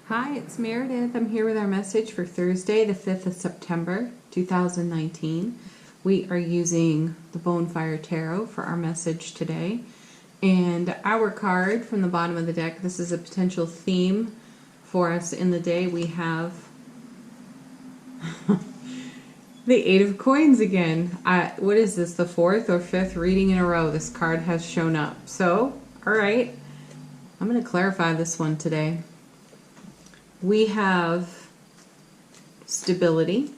Hi, it's Meredith. I'm here with our message for Thursday, the 5th of September, 2019. We are using the Bonfire Tarot for our message today. And our card from the bottom of the deck, this is a potential theme for us in the day. We have the Eight of Coins again. What is this, the fourth or fifth reading in a row this card has shown up. So, all right, I'm going to clarify this one today. We have stability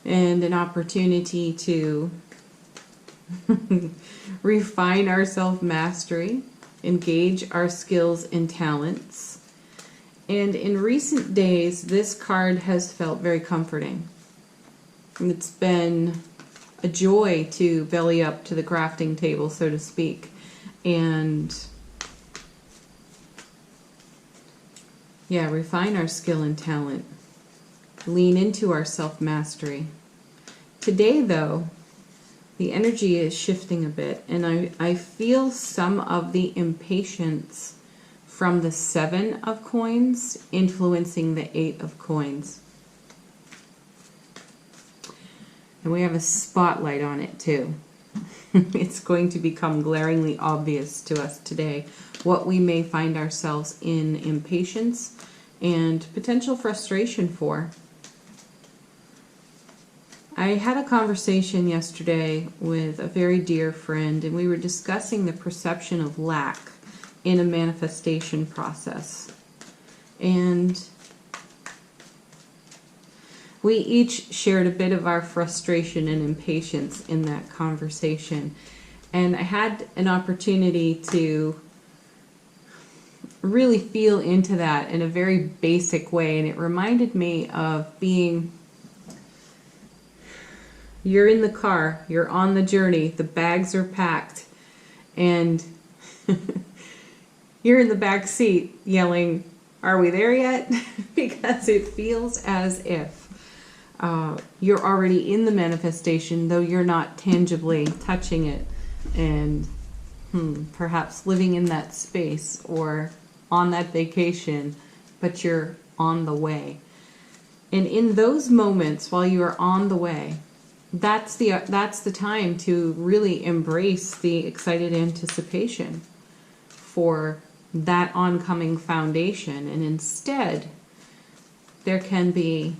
and an opportunity to refine our self-mastery, engage our skills and talents. And in recent days, this card has felt very comforting. It's been a joy to belly up to the crafting table, so to speak, and refine our skill and talent. Lean into our self-mastery. Today, though, the energy is shifting a bit, and I feel some of the impatience from the Seven of Coins influencing the Eight of Coins. And we have a spotlight on it, too. It's going to become glaringly obvious to us today what we may find ourselves in impatience and potential frustration for. I had a conversation yesterday with a very dear friend, and we were discussing the perception of lack in a manifestation process. And we each shared a bit of our frustration and impatience in that conversation. And I had an opportunity to really feel into that in a very basic way. And it reminded me of being, you're in the car, you're on the journey, the bags are packed, and you're in the back seat yelling, "Are we there yet?" Because it feels as if you're already in the manifestation, though you're not tangibly touching it and perhaps living in that space or on that vacation, but you're on the way. And in those moments while you are on the way, that's the time to really embrace the excited anticipation for that oncoming foundation. And instead, there can be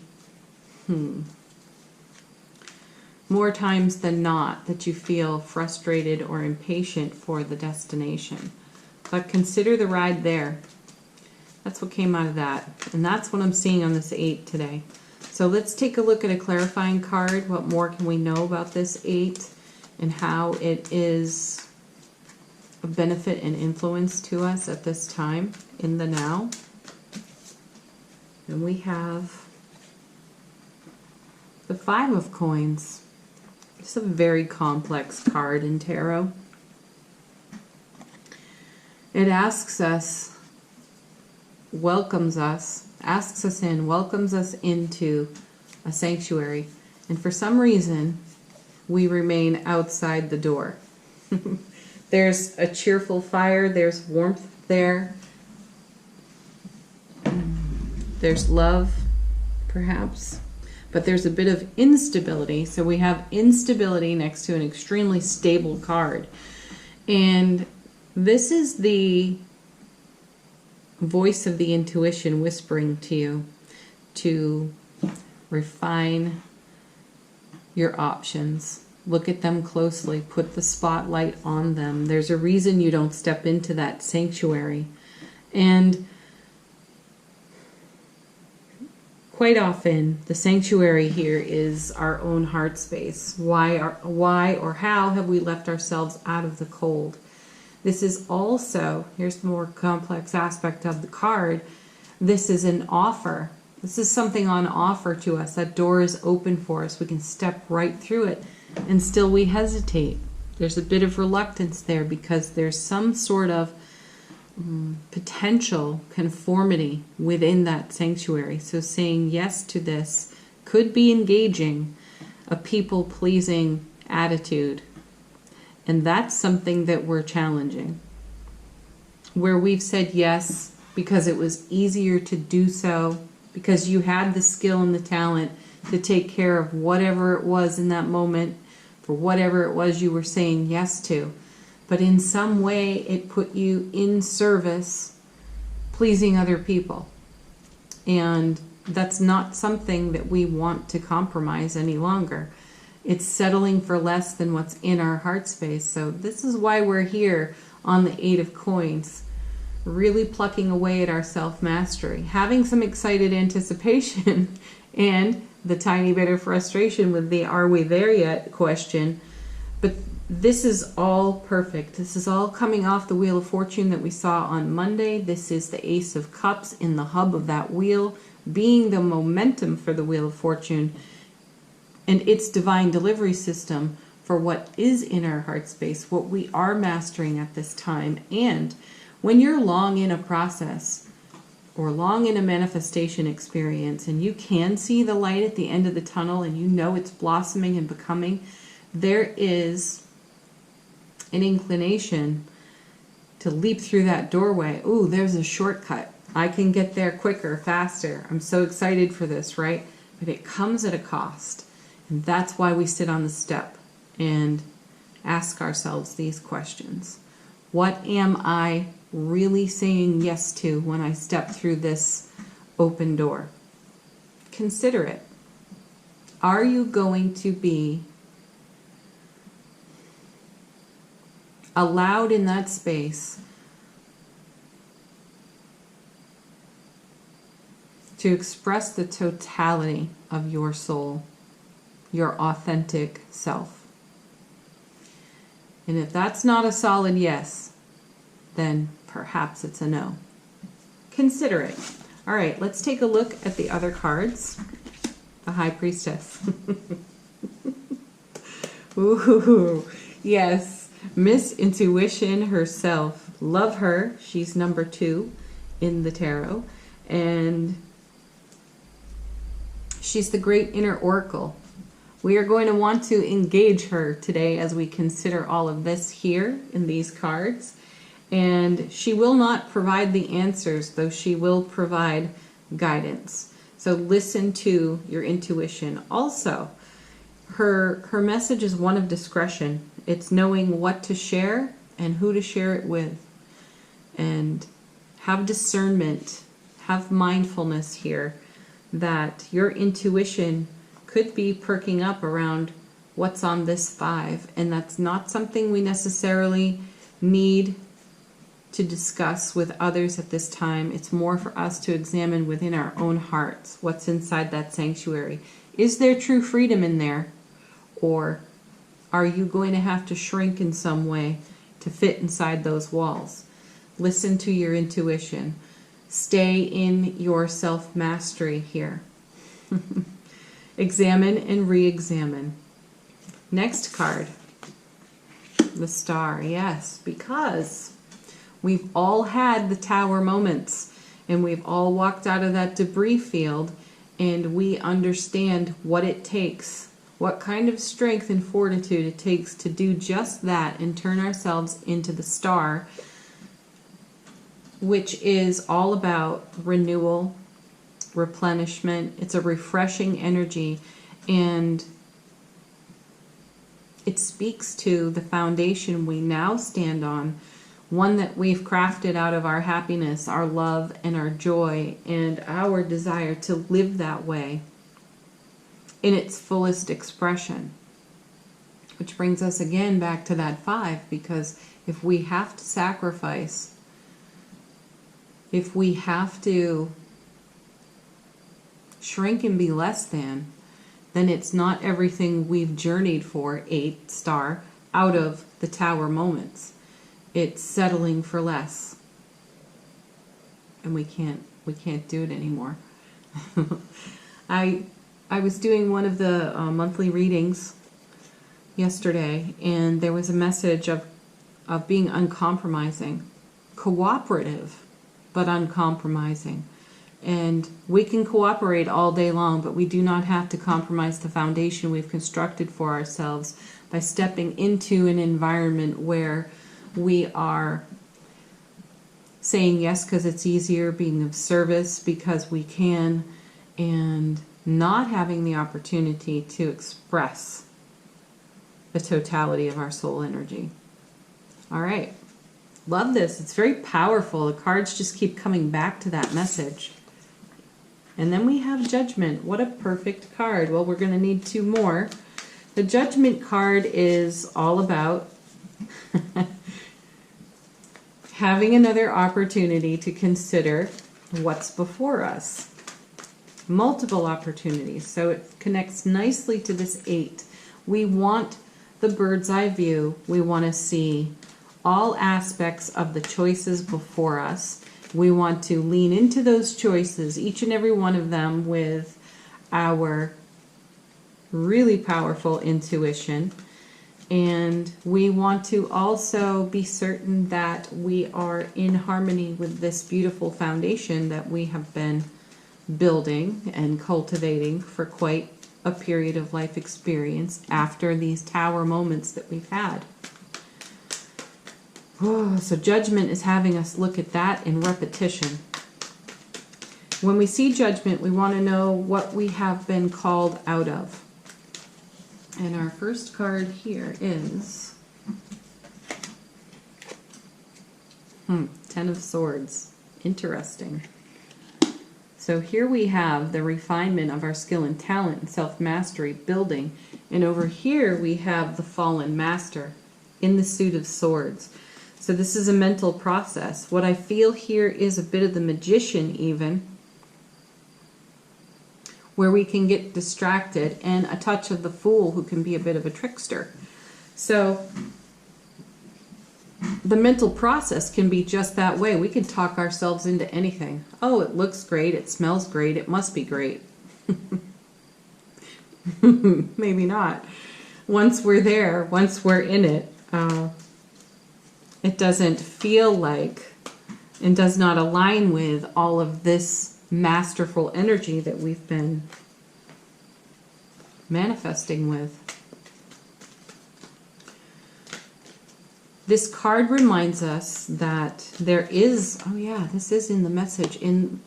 more times than not that you feel frustrated or impatient for the destination. But consider the ride there. That's what came out of that. And that's what I'm seeing on this 8 today. So let's take a look at a clarifying card. What more can we know about this 8 and how it is a benefit and influence to us at this time in the now? And we have the Five of Coins. It's a very complex card in tarot. It asks us, welcomes us into a sanctuary. And for some reason, we remain outside the door. There's a cheerful fire, there's warmth there. There's love, perhaps. But there's a bit of instability. So we have instability next to an extremely stable card. And this is the voice of the intuition whispering to you to refine your options. Look at them closely. Put the spotlight on them. There's a reason you don't step into that sanctuary. And quite often, the sanctuary here is our own heart space. Why or how have we left ourselves out of the cold? This is also, here's the more complex aspect of the card, this is an offer. This is something on offer to us. That door is open for us. We can step right through it, and still we hesitate. There's a bit of reluctance there because there's some sort of potential conformity within that sanctuary. So saying yes to this could be engaging a people-pleasing attitude. And that's something that we're challenging. Where we've said yes because it was easier to do so, because you had the skill and the talent to take care of whatever it was in that moment, for whatever it was you were saying yes to. But in some way, it put you in service, pleasing other people. And that's not something that we want to compromise any longer. It's settling for less than what's in our heart space. So this is why we're here on the 8 of Coins, really plucking away at our self-mastery, having some excited anticipation and the tiny bit of frustration with the "are we there yet" question. But this is all perfect. This is all coming off the Wheel of Fortune that we saw on Monday. This is the Ace of Cups in the hub of that wheel, being the momentum for the Wheel of Fortune and its divine delivery system for what is in our heart space, what we are mastering at this time. And when you're long in a process or long in a manifestation experience and you can see the light at the end of the tunnel and you know it's blossoming and becoming, there is an inclination to leap through that doorway. Ooh, there's a shortcut. I can get there quicker, faster. I'm so excited for this, right? But it comes at a cost. And that's why we sit on the step and ask ourselves these questions. What am I really saying yes to when I step through this open door? Consider it. Are you going to be allowed in that space to express the totality of your soul, your authentic self? And if that's not a solid yes, then perhaps it's a no. Consider it. All right, let's take a look at the other cards. The High Priestess. Ooh, yes. Miss Intuition herself. Love her. She's number 2 in the tarot. And she's the great inner oracle. We are going to want to engage her today as we consider all of this here in these cards. And she will not provide the answers, though she will provide guidance. So listen to your intuition. Also, her message is one of discretion. It's knowing what to share and who to share it with. And have discernment, have mindfulness here that your intuition could be perking up around what's on this 5. And that's not something we necessarily need to discuss with others at this time. It's more for us to examine within our own hearts what's inside that sanctuary. Is there true freedom in there? Or are you going to have to shrink in some way to fit inside those walls? Listen to your intuition. Stay in your self-mastery here. Examine and re-examine. Next card. The Star. Yes, because we've all had the Tower moments and we've all walked out of that debris field and we understand what it takes, what kind of strength and fortitude it takes to do just that and turn ourselves into the Star, which is all about renewal, replenishment. It's a refreshing energy, and it speaks to the foundation we now stand on, one that we've crafted out of our happiness, our love, and our joy, and our desire to live that way in its fullest expression. Which brings us again back to that 5, because if we have to sacrifice, if we have to shrink and be less than, then it's not everything we've journeyed for, 8 Star, out of the Tower moments. It's settling for less. And we can't do it anymore. I was doing one of the monthly readings yesterday, and there was a message of being uncompromising, cooperative, but uncompromising. And we can cooperate all day long, but we do not have to compromise the foundation we've constructed for ourselves by stepping into an environment where we are saying yes because it's easier, being of service because we can, and not having the opportunity to express the totality of our soul energy. All right. Love this. It's very powerful. The cards just keep coming back to that message. And then we have Judgment. What a perfect card. Well, we're going to need two more. The Judgment card is all about having another opportunity to consider what's before us. Multiple opportunities. So it connects nicely to this 8. We want the bird's eye view. We want to see all aspects of the choices before us. We want to lean into those choices, each and every one of them, with our really powerful intuition. And we want to also be certain that we are in harmony with this beautiful foundation that we have been building and cultivating for quite a period of life experience after these tower moments that we've had. Oh, so Judgment is having us look at that in repetition. When we see Judgment, we want to know what we have been called out of. And our first card here is 10 of Swords. Interesting. So here we have the refinement of our skill and talent and self-mastery building. And over here we have the fallen master in the suit of swords. So this is a mental process. What I feel here is a bit of the magician even, where we can get distracted, and a touch of the fool, who can be a bit of a trickster. So the mental process can be just that way. We can talk ourselves into anything. Oh, it looks great. It smells great. It must be great. Maybe not. Once we're there, once we're in it, it doesn't feel like and does not align with all of this masterful energy that we've been manifesting with. This card reminds us that there is, oh yeah, this is in the message, in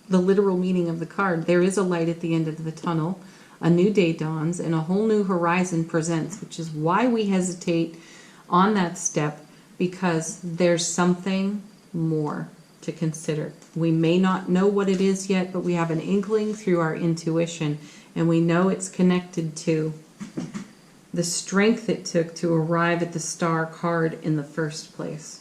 the literal meaning of the card. There is a light at the end of the tunnel. A new day dawns and a whole new horizon presents, which is why we hesitate on that step, because there's something more to consider. We may not know what it is yet, but we have an inkling through our intuition, and we know it's connected to the strength it took to arrive at the star card in the first place.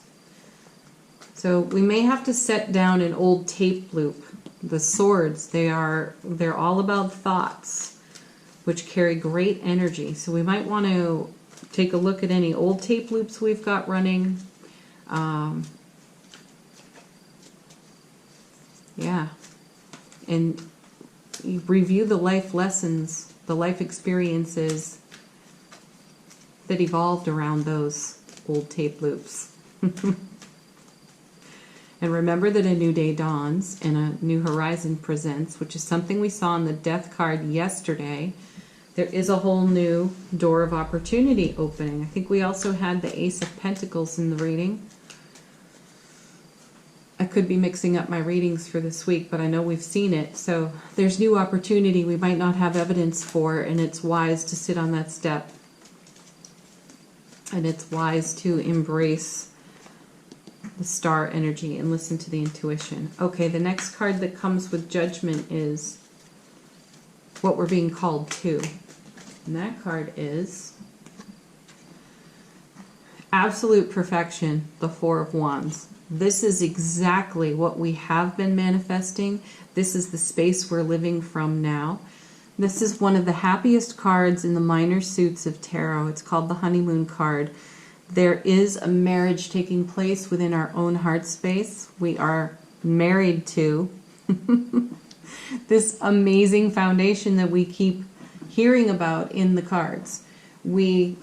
So we may have to set down an old tape loop. The swords, they're all about thoughts, which carry great energy. So we might want to take a look at any old tape loops we've got running. Yeah, and you review the life lessons, the life experiences that evolved around those old tape loops. And remember that a new day dawns and a new horizon presents, which is something we saw in the death card yesterday. There is a whole new door of opportunity opening. I think we also had the Ace of Pentacles in the reading. I could be mixing up my readings for this week, but I know we've seen it. So there's new opportunity we might not have evidence for, and it's wise to sit on that step. And it's wise to embrace the star energy and listen to the intuition. Okay, the next card that comes with Judgment is what we're being called to. And that card is Absolute Perfection, the Four of Wands. This is exactly what we have been manifesting. This is the space we're living from now. This is one of the happiest cards in the minor suits of tarot. It's called the Honeymoon card. There is a marriage taking place within our own heart space. We are married to this amazing foundation that we keep hearing about in the cards. We've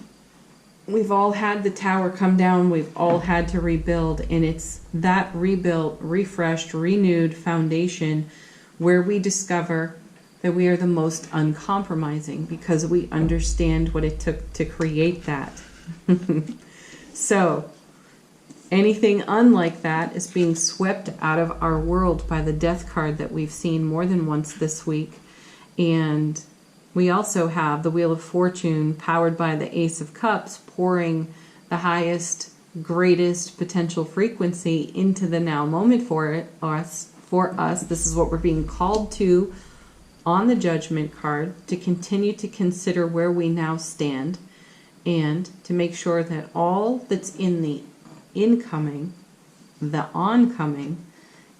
all had the tower come down. We've all had to rebuild, and it's that rebuilt, refreshed, renewed foundation where we discover that we are the most uncompromising because we understand what it took to create that. So, Anything unlike that is being swept out of our world by the death card that we've seen more than once this week. And we also have the Wheel of Fortune powered by the Ace of Cups pouring the highest, greatest potential frequency into the now moment for us. This is what we're being called to on the Judgment card, to continue to consider where we now stand and to make sure that all that's in the incoming, the oncoming,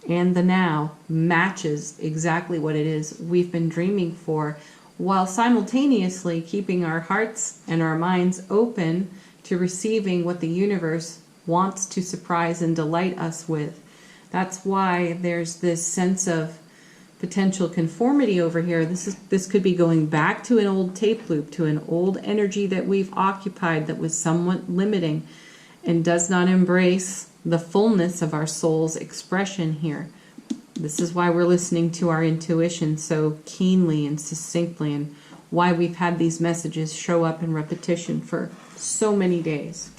and the now matches exactly what it is we've been dreaming for, while simultaneously keeping our hearts and our minds open to receiving what the universe wants to surprise and delight us with. That's why there's this sense of potential conformity over here. This could be going back to an old tape loop, to an old energy that we've occupied that was somewhat limiting and does not embrace the fullness of our soul's expression here. This is why we're listening to our intuition so keenly and succinctly, and why we've had these messages show up in repetition for so many days.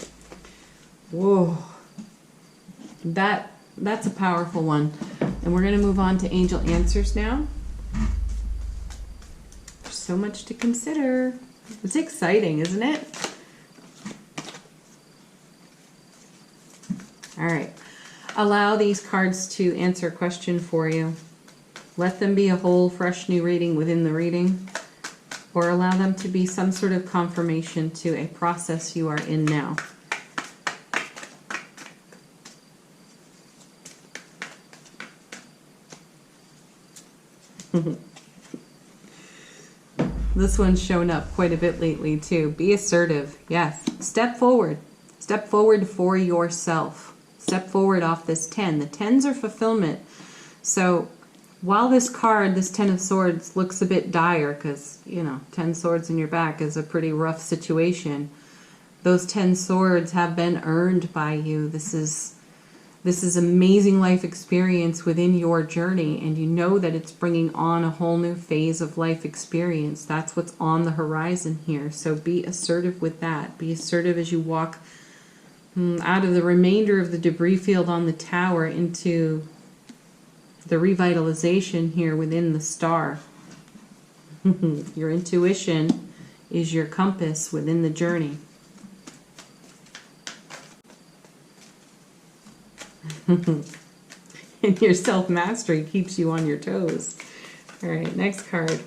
Whoa. That's a powerful one. And we're going to move on to angel answers now. There's so much to consider. It's exciting, isn't it? All right. Allow these cards to answer a question for you. Let them be a whole, fresh new reading within the reading, or allow them to be some sort of confirmation to a process you are in now. This one's shown up quite a bit lately too. Be assertive. Yes. Step forward. Step forward for yourself. Step forward off this 10. The 10s are fulfillment. So while this card, this 10 of Swords, looks a bit dire because, 10 swords in your back is a pretty rough situation, those 10 swords have been earned by you. This is amazing life experience within your journey, and you know that it's bringing on a whole new phase of life experience. That's what's on the horizon here. So be assertive with that. Be assertive as you walk out of the remainder of the debris field on the tower into the revitalization here within the star. Your intuition is your compass within the journey. And your self-mastery keeps you on your toes. All right, next card.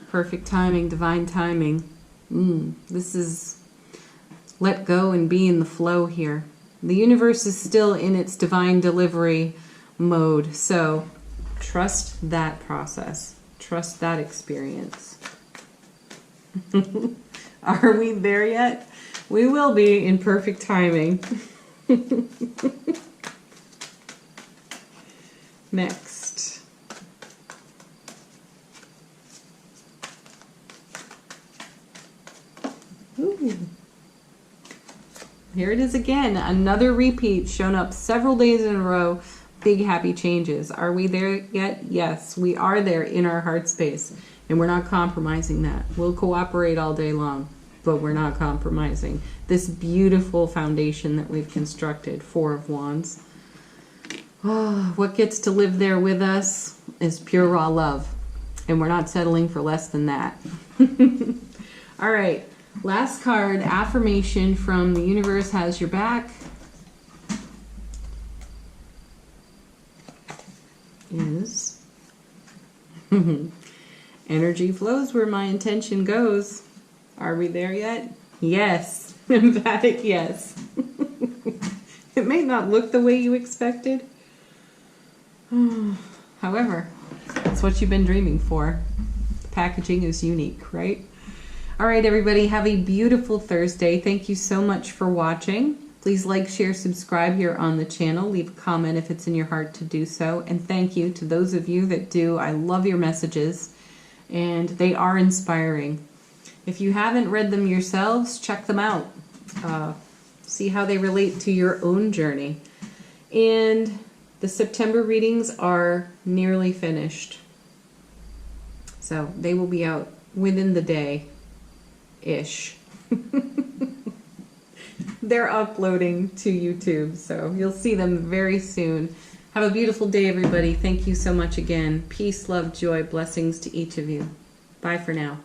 Perfect timing, divine timing. This is let go and be in the flow here. The universe is still in its divine delivery mode, so trust that process. Trust that experience. Are we there yet? We will be in perfect timing. Next. Ooh. Here it is again. Another repeat shown up several days in a row. Big happy changes. Are we there yet? Yes, we are there in our heart space, and we're not compromising that. We'll cooperate all day long, but we're not compromising this beautiful foundation that we've constructed. 4 of Wands. Oh, what gets to live there with us is pure raw love, and we're not settling for less than that. All right, last card, affirmation from the universe has your back. Is energy flows where my intention goes. Are we there yet? Yes. Emphatic yes. It may not look the way you expected. However, that's what you've been dreaming for. The packaging is unique, right? All right, everybody, have a beautiful Thursday. Thank you so much for watching. Please like, share, subscribe here on the channel. Leave a comment if it's in your heart to do so. And thank you to those of you that do. I love your messages, and they are inspiring. If you haven't read them yourselves, check them out. See how they relate to your own journey. And The September readings are nearly finished. So they will be out within the day-ish. They're uploading to YouTube, so you'll see them very soon. Have a beautiful day, everybody. Thank you so much again. Peace, love, joy, blessings to each of you. Bye for now.